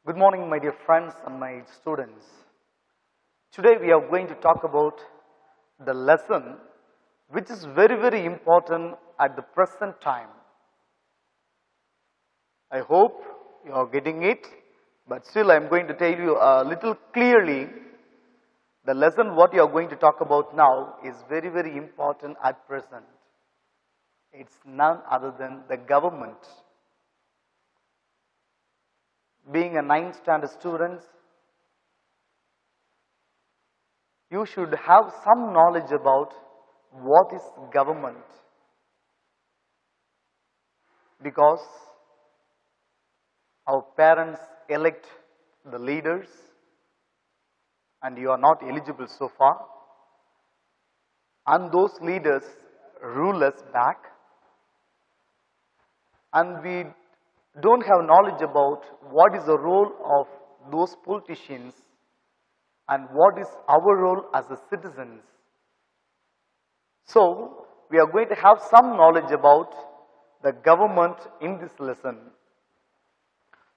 Good morning, my dear friends and my students. Today we are going to talk about the lesson which is very important at the present time. I hope you are getting it, but still I am going to tell you a little clearly the lesson what you are going to talk about now is very important at present. It's none other than the government. Being a 9th standard student, you should have some knowledge about what is government, because our parents elect the leaders and you are not eligible so far, and those leaders rule us back, and we don't have knowledge about what is the role of those politicians and what is our role as a citizens. So, we are going to have some knowledge about the government in this lesson.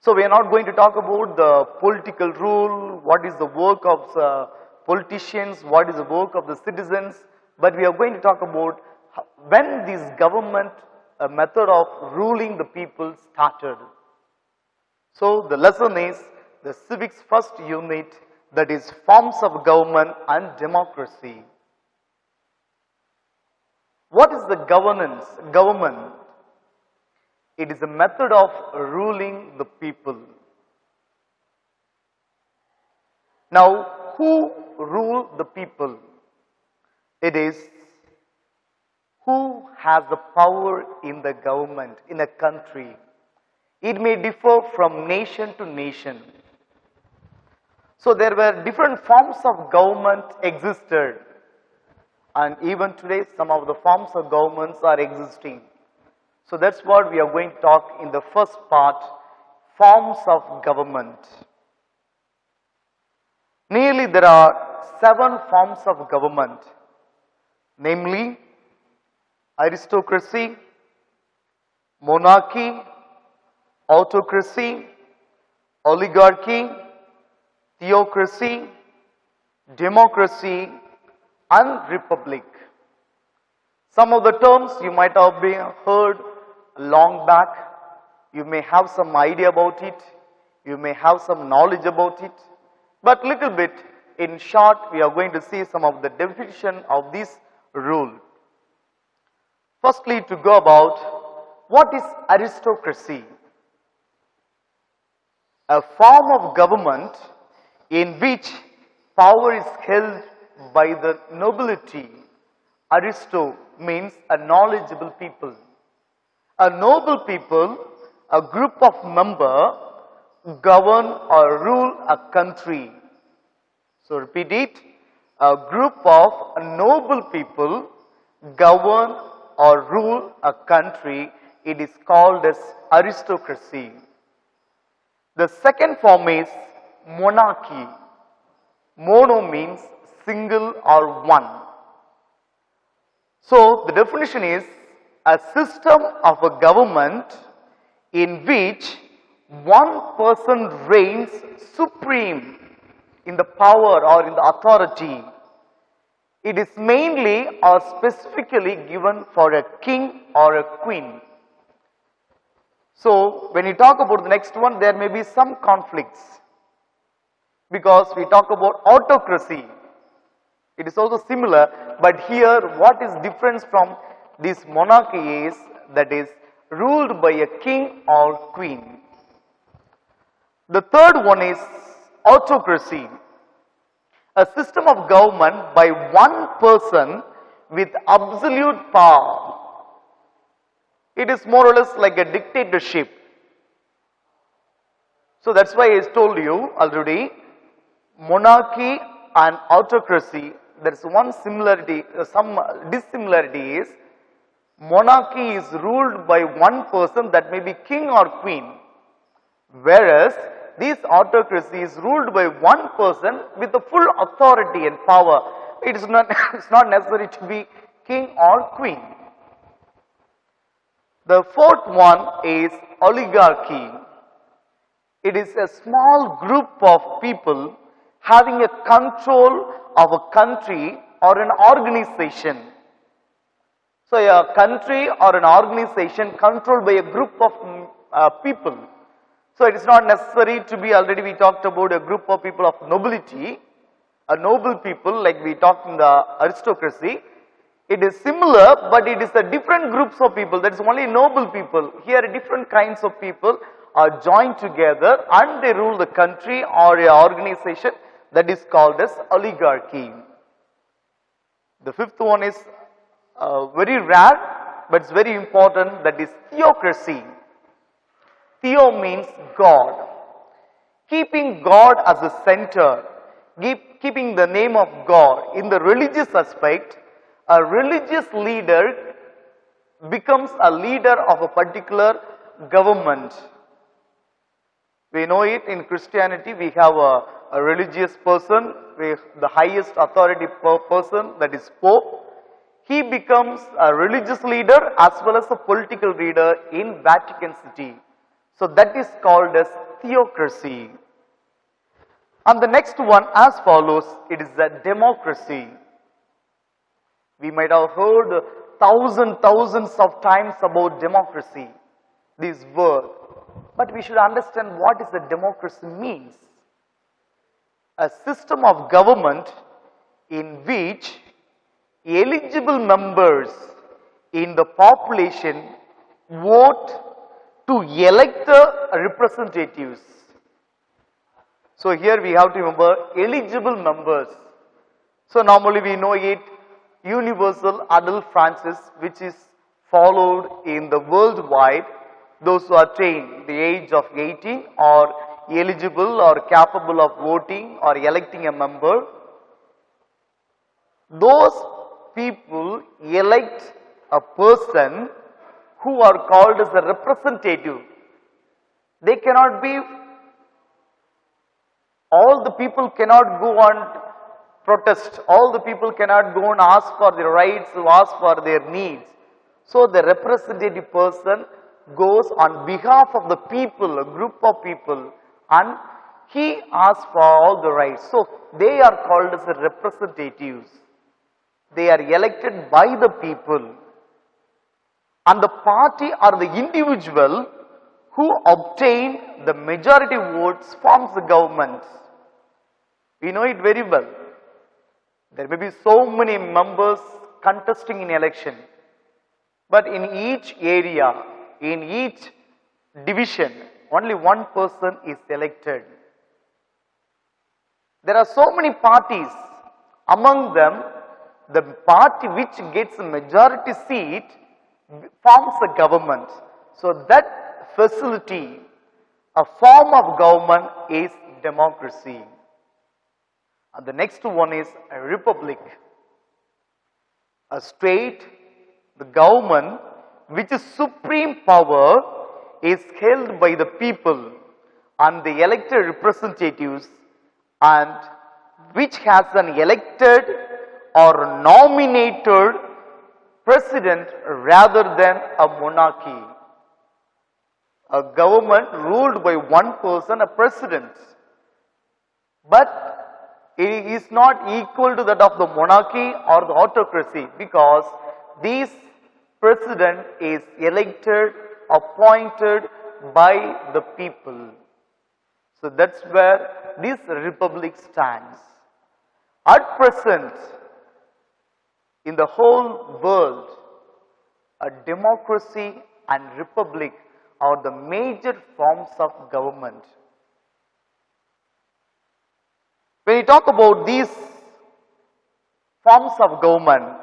So, we are not going to talk about the political rule, what is the work of the politicians, what is the work of the citizens, but we are going to talk about when this government method of ruling the people started. So, the lesson is the civics first unit, that is forms of government and democracy. What is the government? It is a method of ruling the people. Now, who rule the people? It is who has the power in the government, in a country. It may differ from nation to nation. So there were different forms of government existed, and even today some of the forms of governments are existing. So that's what we are going to talk in the first part, forms of government. Nearly there are 7 forms of government, namely aristocracy, monarchy, autocracy, oligarchy, theocracy, democracy, and republic. Some of the terms you might have heard long back. You may have some idea about it. You may have some knowledge about it. But little bit, in short, we are going to see some of the definition of this rule. Firstly, to go about what is aristocracy? A form of government in which power is held by the nobility. Aristo means a knowledgeable people. A noble people, a group of members, govern or rule a country. So repeat it, a group of noble people govern or rule a country. It is called as aristocracy. The second form is monarchy. Mono means single or one. So the definition is a system of a government in which one person reigns supreme in the power or in the authority. It is mainly or specifically given for a king or a queen. So, when you talk about the next one, there may be some conflicts, because we talk about autocracy. It is also similar, but here what is difference from this monarchy is that is ruled by a king or queen. The third one is autocracy. A system of government by one person with absolute power. It is more or less like a dictatorship. So that's why I told you already, monarchy and autocracy, there is one similarity, some dissimilarity is, monarchy is ruled by one person, that may be king or queen, whereas this autocracy is ruled by one person with the full authority and power. It is not, it's not necessary to be king or queen. The fourth one is oligarchy. It is a small group of people having a control of a country or an organization. So a country or an organization controlled by a group of people. So it is not necessary to be, already we talked about a group of people of nobility, a noble people like we talked in the aristocracy. It is similar, but it is a different groups of people. That is only noble people. Here different kinds of people are joined together and they rule the country or a organization, that is called as oligarchy. The fifth one is very rare, but it's very important, that is theocracy. Theo means God. Keeping God as the center, keeping the name of God in the religious aspect, a religious leader becomes a leader of a particular government. We know it in Christianity, we have a religious person, the highest authority person, that is Pope. He becomes a religious leader as well as a political leader in Vatican City. So that is called as theocracy. And the next one as follows, it is a democracy. We might have heard thousands of times about democracy, this word. But we should understand what is the democracy means. A system of government in which eligible members in the population vote to elect the representatives. So here we have to remember eligible members. So normally we know it universal adult franchise, which is followed in the worldwide. Those who are attained the age of 18 are eligible or capable of voting or electing a member. Those people elect a person who are called as a representative. They cannot be, all the people cannot go and protest, all the people cannot go and ask for their rights, ask for their needs. So the representative person goes on behalf of the people, a group of people, and he asks for all the rights. So they are called as the representatives. They are elected by the people. And the party or the individual who obtain the majority votes forms the government. We know it very well. There may be so many members contesting in election, but in each area, in each division, only one person is elected. There are so many parties. Among them, the party which gets a majority seat forms a government. So that facility, a form of government, is democracy. And the next one is a republic. A state, the government, which is supreme power, is held by the people and the elected representatives, and which has an elected or nominated president rather than a monarchy. A government ruled by one person, a president. But it is not equal to that of the monarchy or the autocracy, because this president is elected, appointed by the people. So that's where this republic stands. At present, in the whole world, a democracy and republic are the major forms of government. When we talk about these forms of government,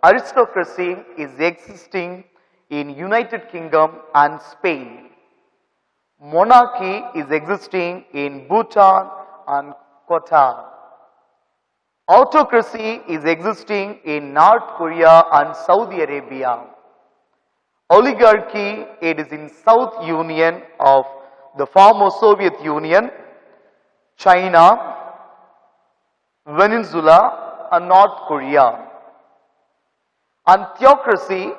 aristocracy is existing in United Kingdom and Spain. Monarchy is existing in Bhutan and Qatar. Autocracy is existing in North Korea and Saudi Arabia. Oligarchy, it is in South Union of the former Soviet Union, China, Venezuela and North Korea. And theocracy,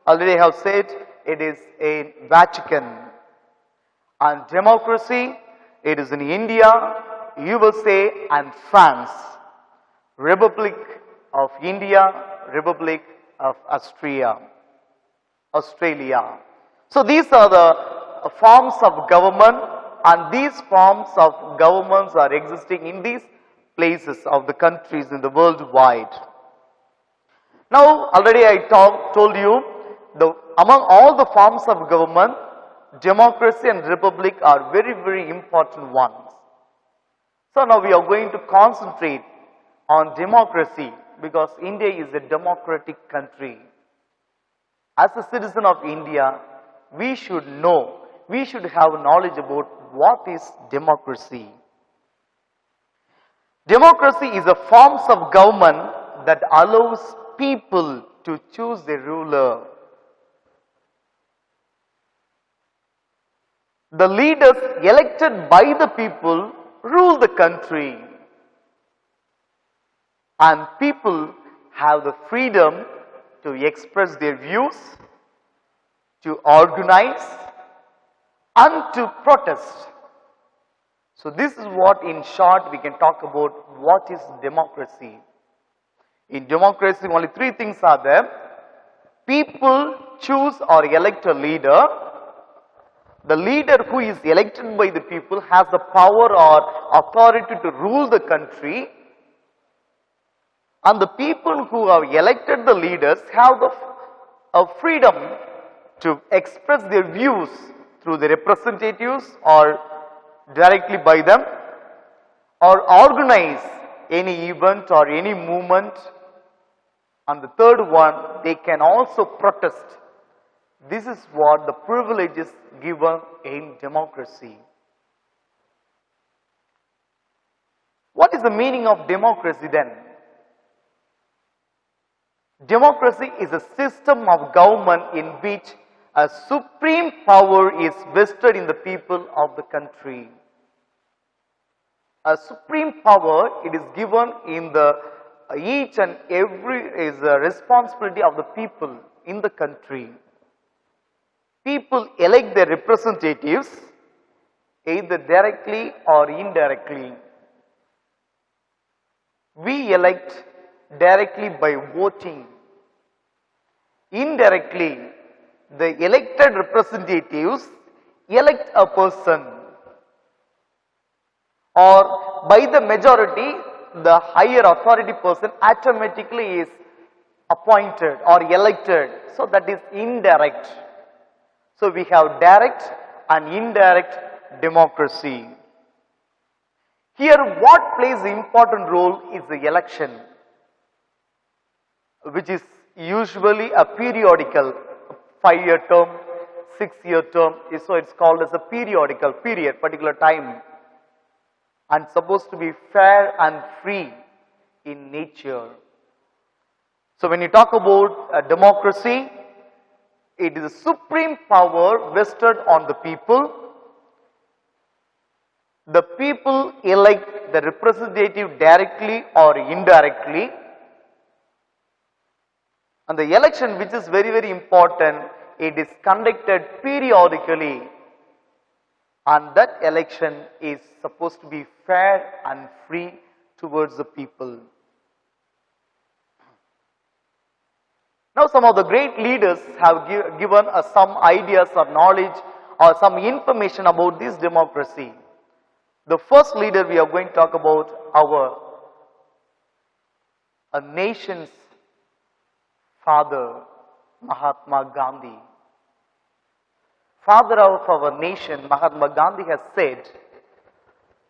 already I have said, it is in Vatican. And democracy, It is in India, USA and France. Republic of India, Republic of Australia. So these are the forms of government, and these forms of governments are existing in these places of the countries in the world wide. Now already I told you, among all the forms of government, democracy and republic are very important ones. So now we are going to concentrate on democracy because India is a democratic country. As a citizen of India, we should know, we should have knowledge about what is democracy. Democracy is a form of government that allows people to choose a ruler. The leaders elected by the people rule the country, and people have the freedom to express their views, to organize and to protest. So this is what in short we can talk about what is democracy. In democracy only three things are there. People choose or elect a leader. The leader who is elected by the people has the power or authority to rule the country, and the people who have elected the leaders have the freedom to express their views through the representatives or directly by them, or organize any event or any movement. And the third one, they can also protest. This is what the privileges given in democracy. What is the meaning of democracy then? Democracy is a system of government in which a supreme power is vested in the people of the country. A supreme power, it is given in the each and every is a responsibility of the people in the country. People elect their representatives either directly or indirectly. We elect directly by voting. Indirectly, the elected representatives elect a person, or by the majority, the higher authority person automatically is appointed or elected. So that is indirect. So we have direct and indirect democracy. Here what plays important role is the election, which is usually a periodical 5-year term, 6-year term, so it's called as a periodical period, particular time, and supposed to be fair and free in nature. So when you talk about democracy, it is a supreme power vested on the people. The people elect the representative directly or indirectly. And the election, which is very important, it is conducted periodically. And that election is supposed to be fair and free towards the people. Now some of the great leaders have given us some ideas or knowledge or some information about this democracy. The first leader we are going to talk about, a nation's father, Mahatma Gandhi. Father of our nation, Mahatma Gandhi has said,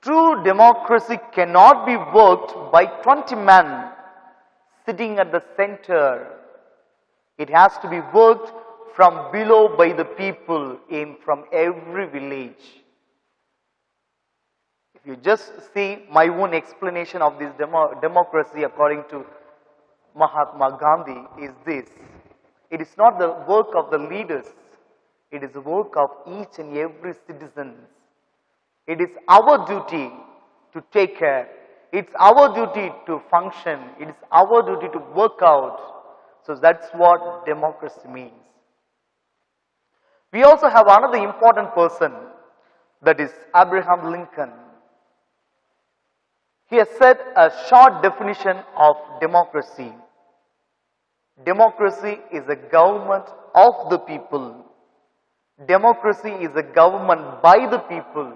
true democracy cannot be worked by 20 men sitting at the center. It has to be worked from below by the people from every village. If you just see my own explanation of this democracy according to Mahatma Gandhi is this. It is not the work of the leaders. It is the work of each and every citizen. It is our duty to take care. It's our duty to function. It is our duty to work out. So that's what democracy means. We also have another important person, that is Abraham Lincoln. He has said a short definition of democracy. Democracy is a government of the people. Democracy is a government by the people.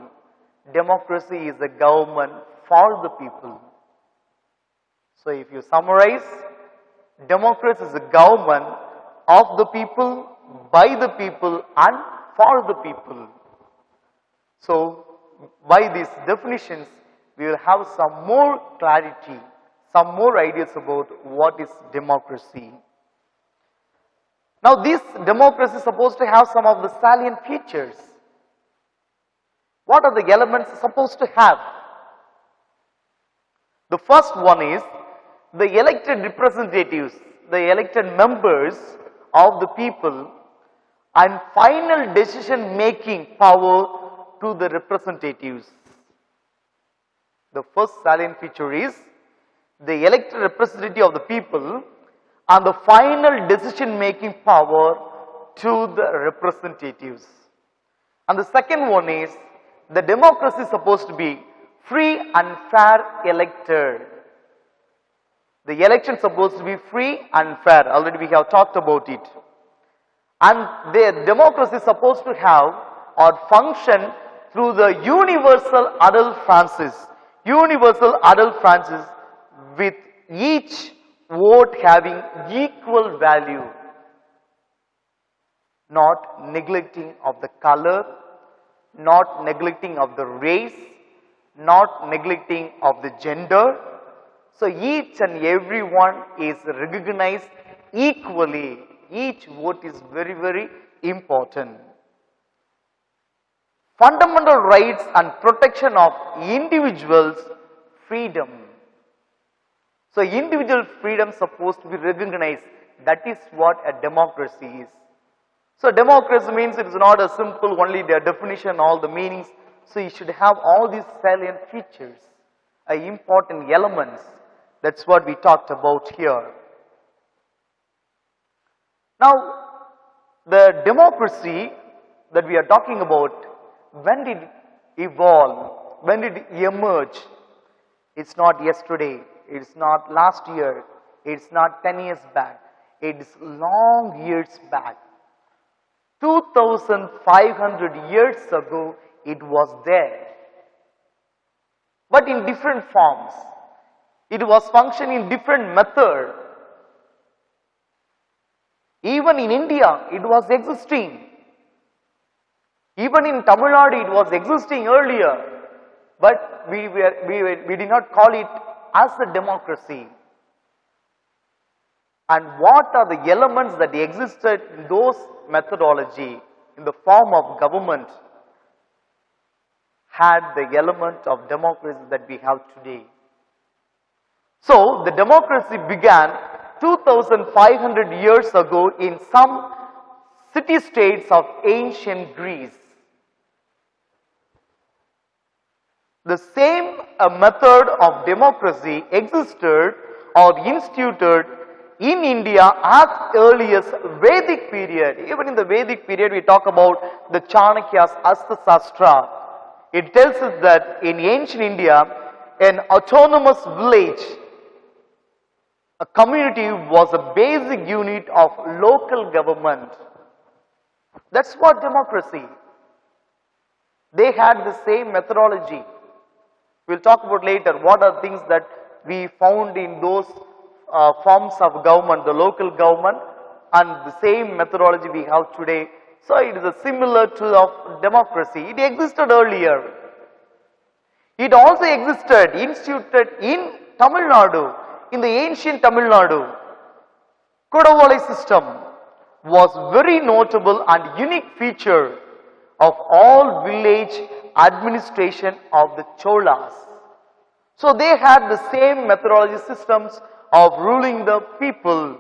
Democracy is a government for the people. So if you summarize, democracy is a government of the people, by the people and for the people. So by these definitions, we will have some more clarity, some more ideas about what is democracy. Now this democracy is supposed to have some of the salient features. What are the elements supposed to have? The first one is the elected representatives, the elected members of the people, and final decision making power to the representatives. The first salient feature is the elected representative of the people and the final decision making power to the representatives. And the second one is the democracy is supposed to be free and fair elected. The election is supposed to be free and fair. Already we have talked about it. And the democracy is supposed to have or function through the universal adult franchise. Universal adult franchise with each vote having equal value. Not neglecting of the color, not neglecting of the race, not neglecting of the gender. So each and every one is recognized equally. Each vote is very, very important. Fundamental rights and protection of individuals' freedom. So individual freedom is supposed to be recognized. That is what a democracy is. So democracy means it is not a simple only the definition, all the meanings. So you should have all these salient features, important elements. That's what we talked about here. Now, the democracy that we are talking about, when did it evolve? When did it emerge? It's not yesterday. It's not last year. It's not 10 years back. It is long years back. 2,500 years ago, it was there. But in different forms. It was functioning in different method. Even in India, it was existing. Even in Tamil Nadu, it was existing earlier. But we did not call it as a democracy. And what are the elements that existed in those methodology in the form of government had the element of democracy that we have today. So the democracy began 2,500 years ago in some city-states of ancient Greece. The same method of democracy existed or instituted in India as early as Vedic period. Even in the Vedic period, we talk about the Chanakya's Astasastra. It tells us that in ancient India, an autonomous village, a community was a basic unit of local government. That's what democracy. They had the same methodology. We'll talk about later what are things that we found in those forms of government, the local government, and the same methodology we have today. So it is a similar to of democracy. It existed earlier. It also existed, instituted in Tamil Nadu, in the ancient Tamil Nadu. Kodavallai system was very notable and unique feature of all village administration of the Cholas. So they had the same methodology systems of ruling the people.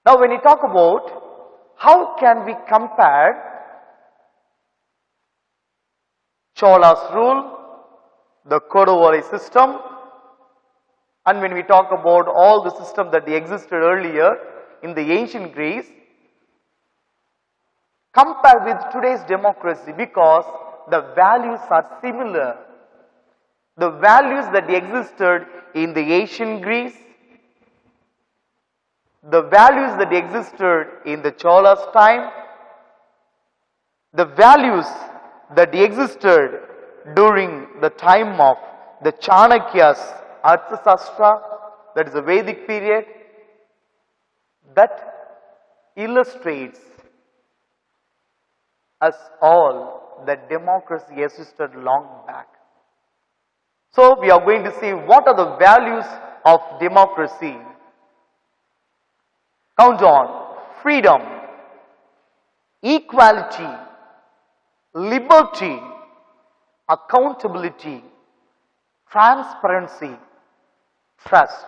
Now when you talk about how can we compare Chola's rule, the Kodavallai system, and when we talk about all the systems that existed earlier in the ancient Greece, compare with today's democracy because the values are similar. The values that existed in the ancient Greece, the values that existed in the Chola's time, the values that existed during the time of the Chanakya's Arthasastra, that is the Vedic period, that illustrates us all that democracy existed long back. So we are going to see what are the values of democracy. Count on: freedom, equality, liberty, accountability, transparency, trust.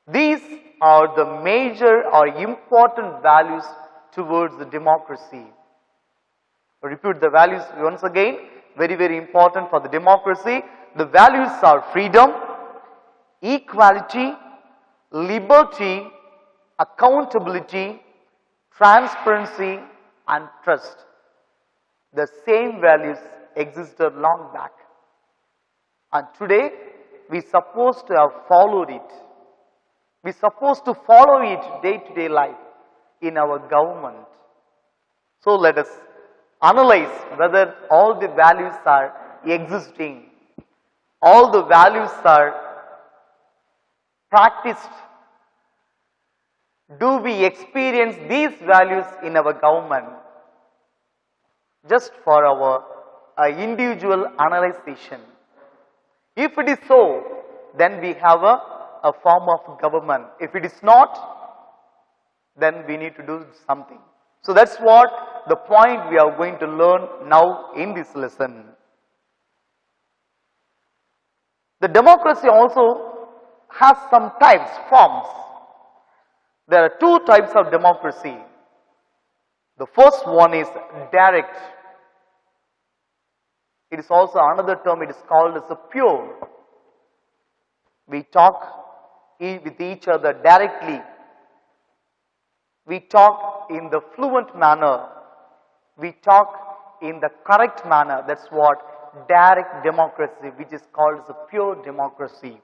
These are the major or important values towards the democracy. I repeat the values once again, very, very important for the democracy. The values are freedom, equality, liberty, accountability, transparency, and trust. The same values existed long back. And today, we are supposed to have followed it. We are supposed to follow it day to day life in our government. So let us analyze whether all the values are existing, all the values are practiced. Do we experience these values in our government? Just for our individual analyzation. If it is so, then we have a form of government. If it is not, then we need to do something. So that's what the point we are going to learn now in this lesson. The democracy also has some types, forms. There are two types of democracy. The first one is direct. It is also another term, it is called as a pure. We talk with each other directly. We talk in the fluent manner. We talk in the correct manner. That's what direct democracy, which is called as a pure democracy.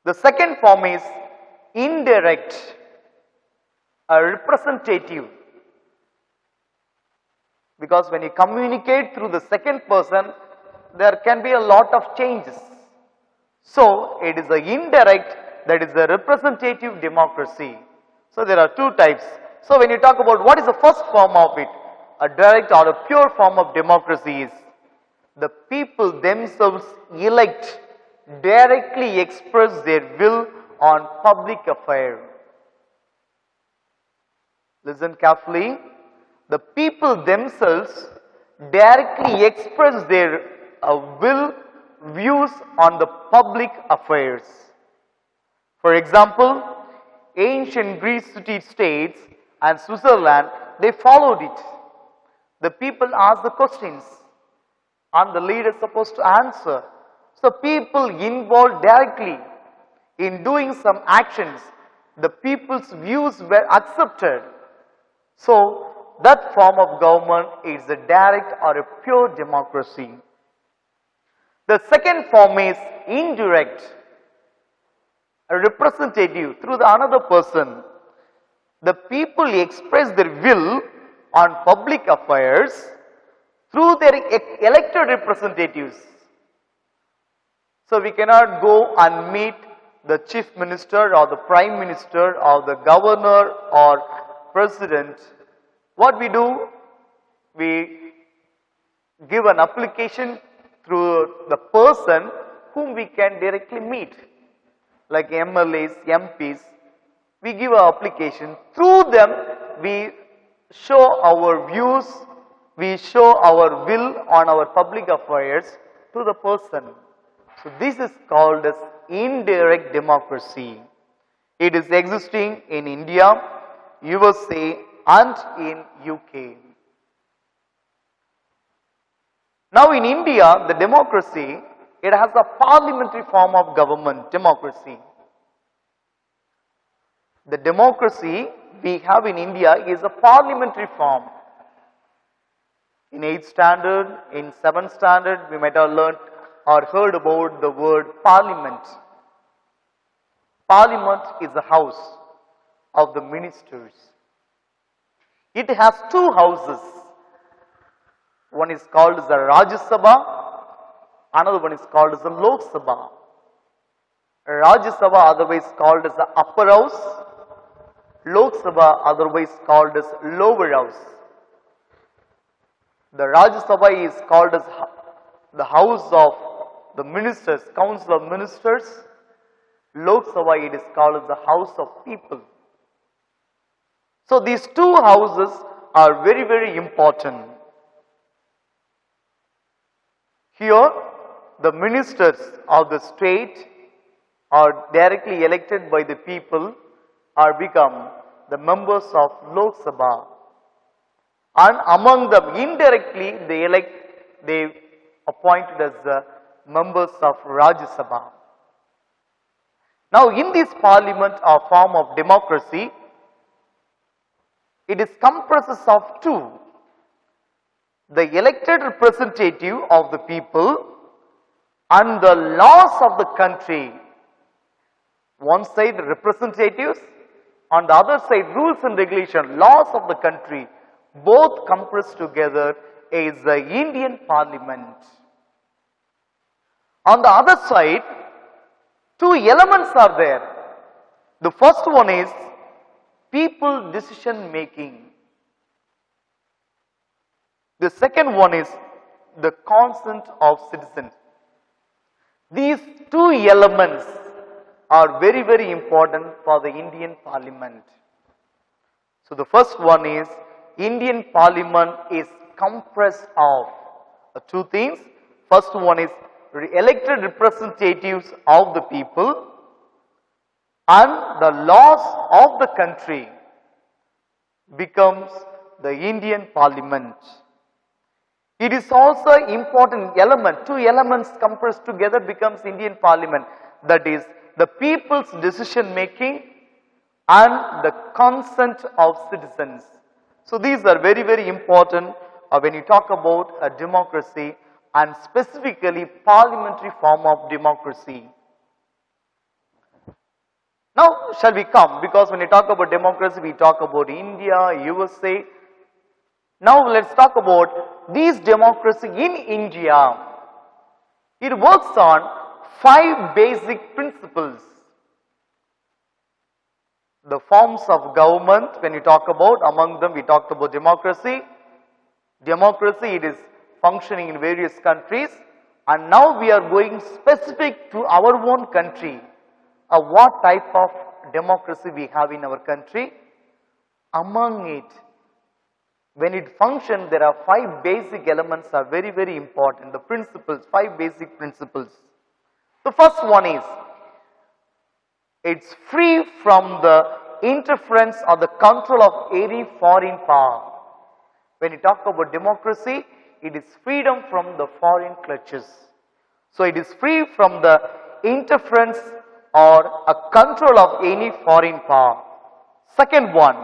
The second form is indirect, a representative. Because when you communicate through the second person, there can be a lot of changes. So, it is the indirect, that is the representative democracy. So, there are two types. So, when you talk about what is the first form of it, a direct or a pure form of democracy is the people themselves elect, directly express their will on public affairs. Listen carefully. The people themselves directly express their views on the public affairs. For example, ancient Greece city-states and Switzerland, they followed it. The people asked the questions and the leader is supposed to answer. So people involved directly in doing some actions, the people's views were accepted. So that form of government is a direct or a pure democracy. The second form is indirect, a representative through another person. The people express their will on public affairs through their elected representatives. So we cannot go and meet the chief minister or the prime minister or the governor or president. What we do, we give an application through the person whom we can directly meet, like MLAs, MPs. We give an application. Through them, we show our views, we show our will on our public affairs to the person. So this is called as indirect democracy. It is existing in India, USA and in UK. Now in India, the democracy, it has a parliamentary form of government, democracy. The democracy we have in India is a parliamentary form. In 8th standard, in 7th standard, we might have learnt or heard about the word parliament. Parliament is the house of the ministers. It has two houses. One is called as the Rajya Sabha, another one is called as the Lok Sabha. Rajya Sabha otherwise called as the upper house, Lok Sabha otherwise called as lower house. The Rajya Sabha is called as the house of the ministers, council of ministers. Lok Sabha it is called as the house of people. So these two houses are very, very important. Here the ministers of the state are directly elected by the people or become the members of Lok Sabha. And among them indirectly they appointed as the members of Rajya Sabha. Now in this parliament or form of democracy, it is comprises of two. The elected representative of the people and the laws of the country. One side representatives, on the other side rules and regulations, laws of the country. Both compressed together is the Indian Parliament. On the other side, two elements are there. The first one is people decision making. The second one is the consent of citizens. These two elements are very, very important for the Indian Parliament. So the first one is Indian Parliament is compressed of two things. First one is elected representatives of the people and the laws of the country becomes the Indian Parliament. It is also important element, two elements compressed together becomes Indian Parliament, that is the people's decision making and the consent of citizens. So these are very, very important when you talk about a democracy and specifically parliamentary form of democracy. Now shall we come, because when you talk about democracy we talk about India, USA. Now let's talk about these democracy in India. It works on 5 basic principles. The forms of government, when you talk about, among them we talked about democracy. Democracy, it is functioning in various countries, and now we are going specific to our own country. What type of democracy we have in our country? Among it, when it functions, there are 5 basic elements are very, very important. The principles, 5 basic principles. The first one is, it's free from the interference or the control of any foreign power. When you talk about democracy, it is freedom from the foreign clutches. So it is free from the interference or a control of any foreign power. Second one,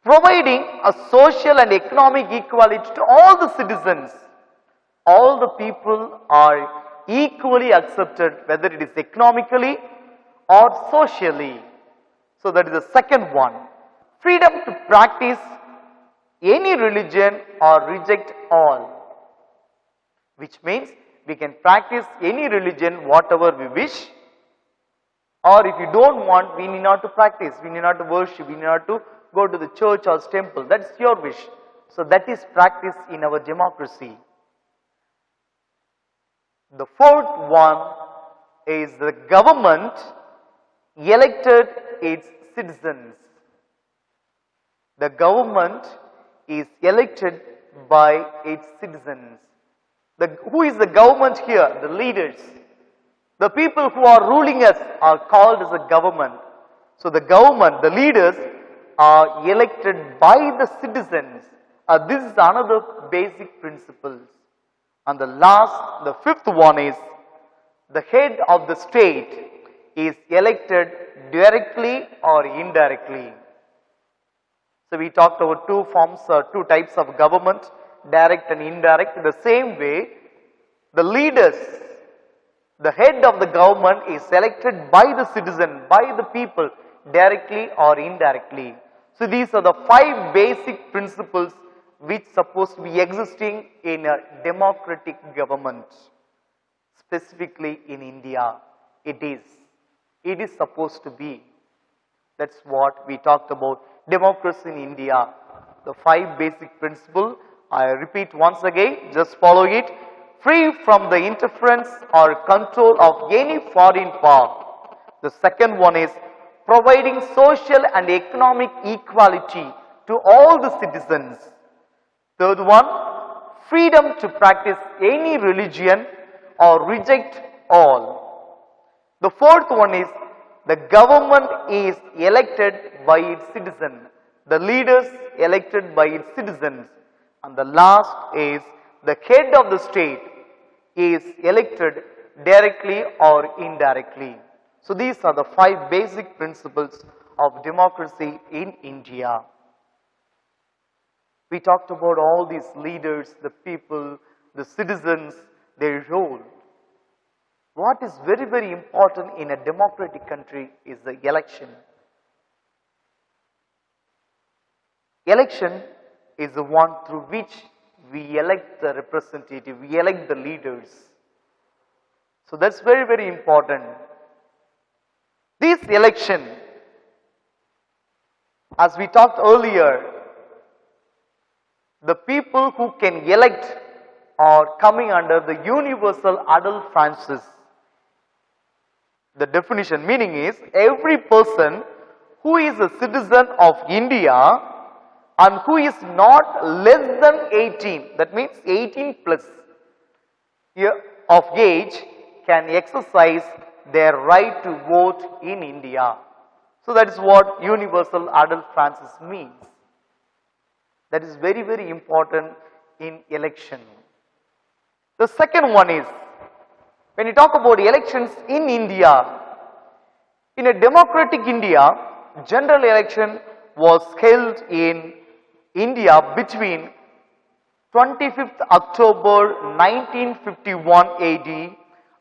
providing a social and economic equality to all the citizens. All the people are equally accepted, whether it is economically or socially. So that is the second one. Freedom to practice any religion or reject all. Which means we can practice any religion whatever we wish, or if you don't want, we need not to practice, we need not to worship, we need not to go to the church or temple. That is your wish. So that is practice in our democracy. The fourth one is the government elected its citizens. The government is elected by its citizens. Who is the government here? The leaders. The people who are ruling us are called as a government. So the government, the leaders are elected by the citizens. This is another basic principle. And the last, the fifth one is, the head of the state is elected directly or indirectly. So we talked about two types of government. direct and indirect. The same way, the leaders, the head of the government is selected by the citizen, by the people, directly or indirectly. So these are the 5 basic principles which supposed to be existing in a democratic government. Specifically in India, it is supposed to be. That's what we talked about. Democracy in India. The 5 basic principles, I repeat once again, just follow it. Free from the interference or control of any foreign power. The second one is providing social and economic equality to all the citizens. Third one, freedom to practice any religion or reject all. The fourth one is the government is elected by its citizens. The leaders elected by its citizens. And the last is the head of the state is elected directly or indirectly. So these are the 5 basic principles of democracy in India. We talked about all these leaders, the people, the citizens, their role. What is very, very important in a democratic country is the election. Election is the one through which we elect the representative, we elect the leaders. So that's very, very important. This election, as we talked earlier, the people who can elect are coming under the universal adult franchise. The definition meaning is every person who is a citizen of India and who is not less than 18, that means 18 plus year of age, can exercise their right to vote in India. So that is what universal adult franchise means. That is very, very important in election. The second one is, when you talk about elections in India, in a democratic India, general election was held in India between 25th October 1951 AD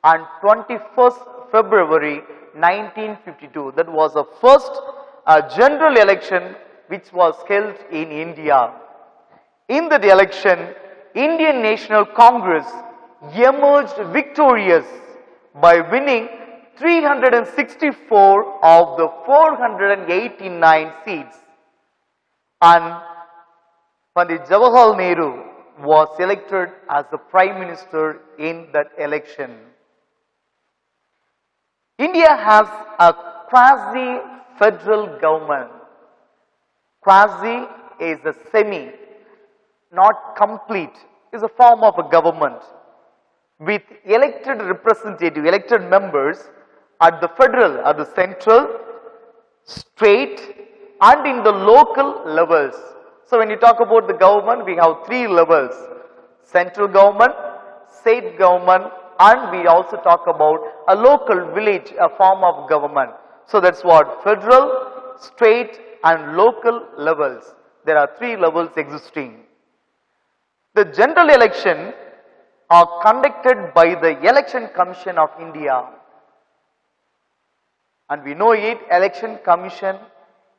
and 21st February 1952. That was the first general election which was held in India. In that election, Indian National Congress emerged victorious by winning 364 of the 489 seats, and Pandit Jawaharlal Nehru was elected as the Prime Minister in that election. India has a quasi-federal government. Quasi is a semi, not complete, is a form of a government with elected representative, elected members at the federal, at the central, state and in the local levels. So when you talk about the government, we have 3 levels: central government, state government, and we also talk about a local village, a form of government. So that's what federal, state and local levels. There are 3 levels existing. The general election are conducted by the Election Commission of India. And we know it, Election Commission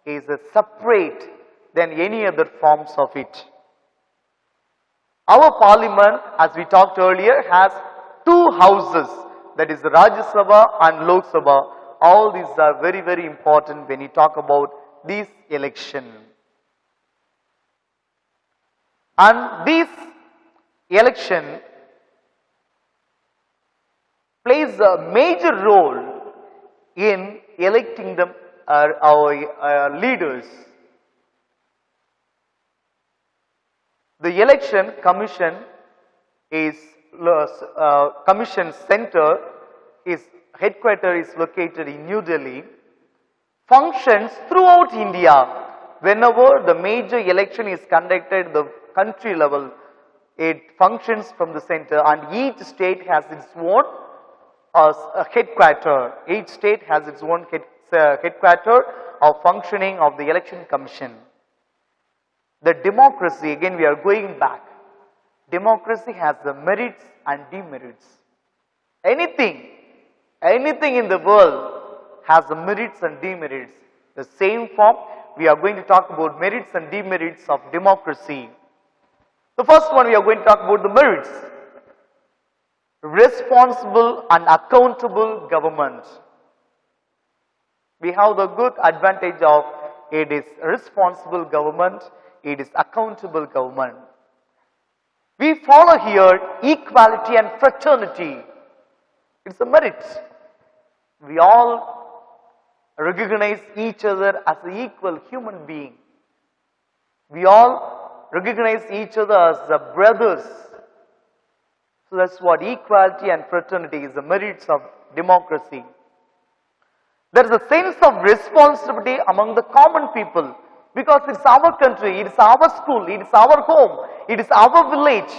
is a separate than any other forms of it. Our parliament, as we talked earlier, has 2 houses, that is the Rajya Sabha and Lok Sabha. All these are very, very important when you talk about this election. And this election plays a major role in electing them, our leaders. The election commission is commission center is headquarters is located in New Delhi. Functions throughout India. Whenever the major election is conducted at the country level, it functions from the center, and each state has its own headquarter. Each state has its own headquarter of functioning of the election commission. The democracy, again we are going back. democracy has the merits and demerits. Anything in the world has the merits and demerits. The same form, we are going to talk about merits and demerits of democracy. The first one, we are going to talk about the merits. Responsible and accountable government. We have the good advantage of it is responsible government, it is accountable government. We follow here equality and fraternity. It's a merit. We all recognize each other as an equal human being. We all recognize each other as the brothers. So that's what equality and fraternity is, the merits of democracy. There is a sense of responsibility among the common people because it's our country, it is our school, it is our home, it is our village.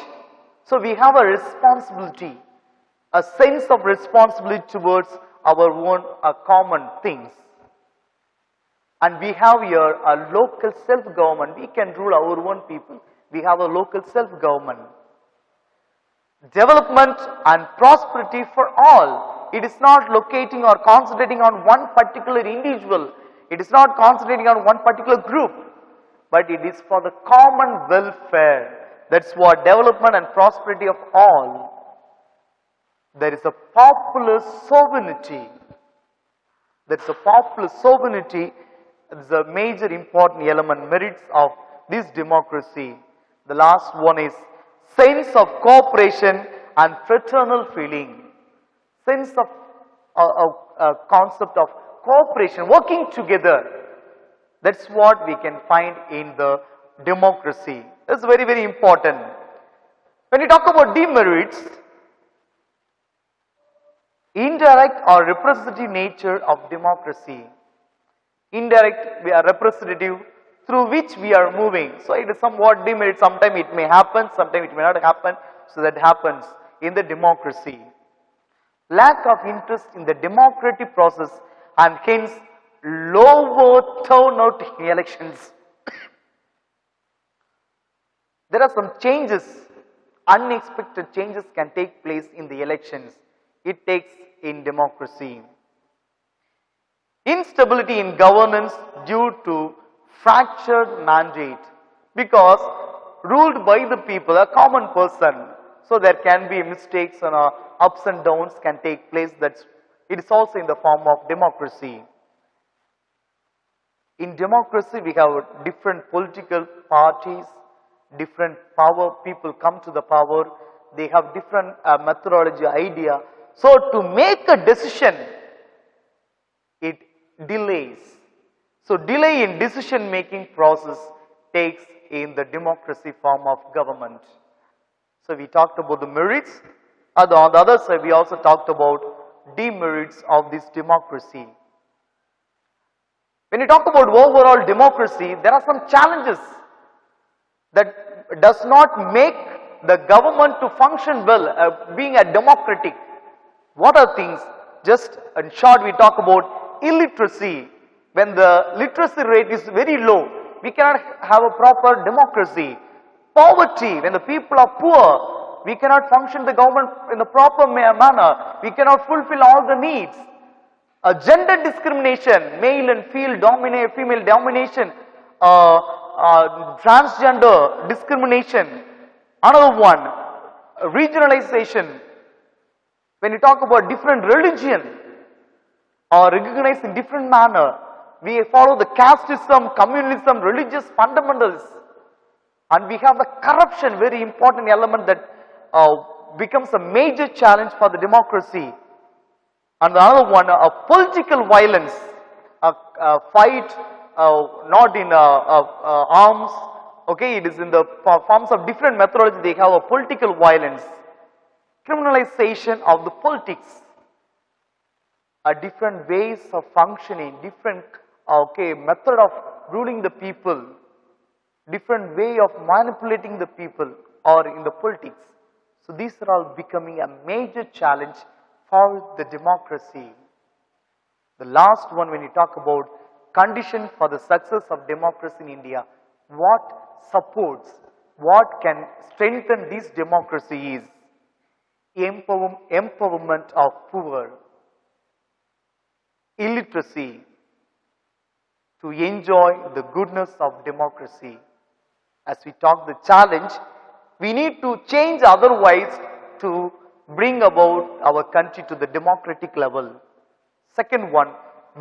So we have a responsibility, a sense of responsibility towards our own common things. And we have here a local self-government. We can rule our own people. We have a local self-government. Development and prosperity for all. It is not locating or concentrating on one particular individual. It is not concentrating on one particular group. But it is for the common welfare. That's what development and prosperity of all. There is a popular sovereignty. There is a popular sovereignty. It's a major important element, merits of this democracy. The last one is sense of cooperation and fraternal feeling. Sense of concept of cooperation, working together. That's what we can find in the democracy. That's very, very important. When you talk about demerits, indirect or representative nature of democracy. Indirect, we are representative through which we are moving. So it is somewhat demerit. Sometimes it may happen, sometimes it may not happen. So that happens in the democracy. Lack of interest in the democratic process and hence lower turnout in elections. There are some changes, unexpected changes can take place in the elections. It takes in democracy. Instability in governance due to fractured mandate because ruled by the people, a common person. So there can be mistakes and ups and downs can take place. It is also in the form of democracy. In democracy we have different political parties, different power, people come to the power, they have different methodology, idea. So to make a decision, it delays. So delay in decision making process takes in the democracy form of government. So we talked about the merits. On the other side, we also talked about demerits of this democracy. When you talk about overall democracy, there are some challenges that does not make the government to function well, being a democratic. What are things? Just in short, we talk about illiteracy. When the literacy rate is very low, we cannot have a proper democracy. Poverty, when the people are poor, we cannot function the government in the proper manner. We cannot fulfill all the needs. Gender discrimination, male and female domination, transgender discrimination. Another one, regionalization. When you talk about different religion or recognized in different manner, we follow the casteism, communalism, religious fundamentals, and we have the corruption, very important element that becomes a major challenge for the democracy. And the other one, political violence, a fight not in arms, okay, it is in the forms of different methodology. They have a political violence, criminalization of the politics, different ways of functioning, different method of ruling the people, different way of manipulating the people or in the politics. So these are all becoming a major challenge for the democracy. The last one, when you talk about condition for the success of democracy in India, what supports what can strengthen this democracy is empowerment of poor, illiteracy, to enjoy the goodness of democracy. As we talk the challenge, we need to change otherwise to bring about our country to the democratic level. Second one,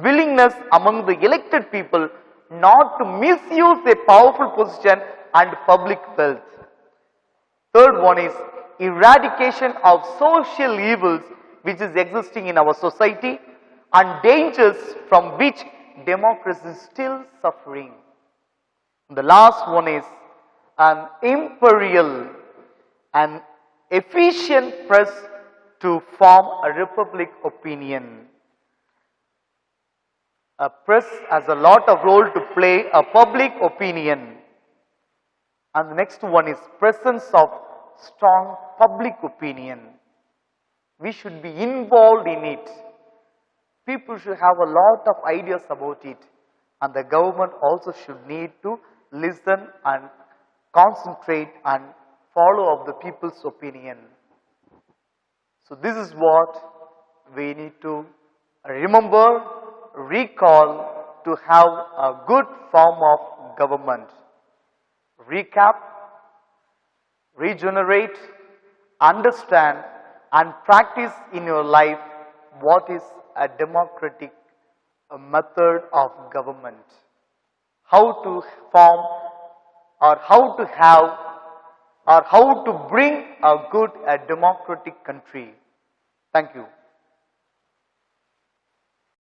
willingness among the elected people not to misuse a powerful position and public wealth. Third one is eradication of social evils which is existing in our society and dangers from which democracy is still suffering. The last one is an imperial and efficient press to form a republic opinion. A press has a lot of role to play a public opinion. And the next one is presence of strong public opinion. We should be involved in it. People should have a lot of ideas about it, and the government also should need to listen and concentrate and follow up the people's opinion. So this is what we need to remember, recall to have a good form of government. Recap, regenerate, understand and practice in your life what is a democratic method of government. How to form or how to have or how to bring a good democratic country. Thank you.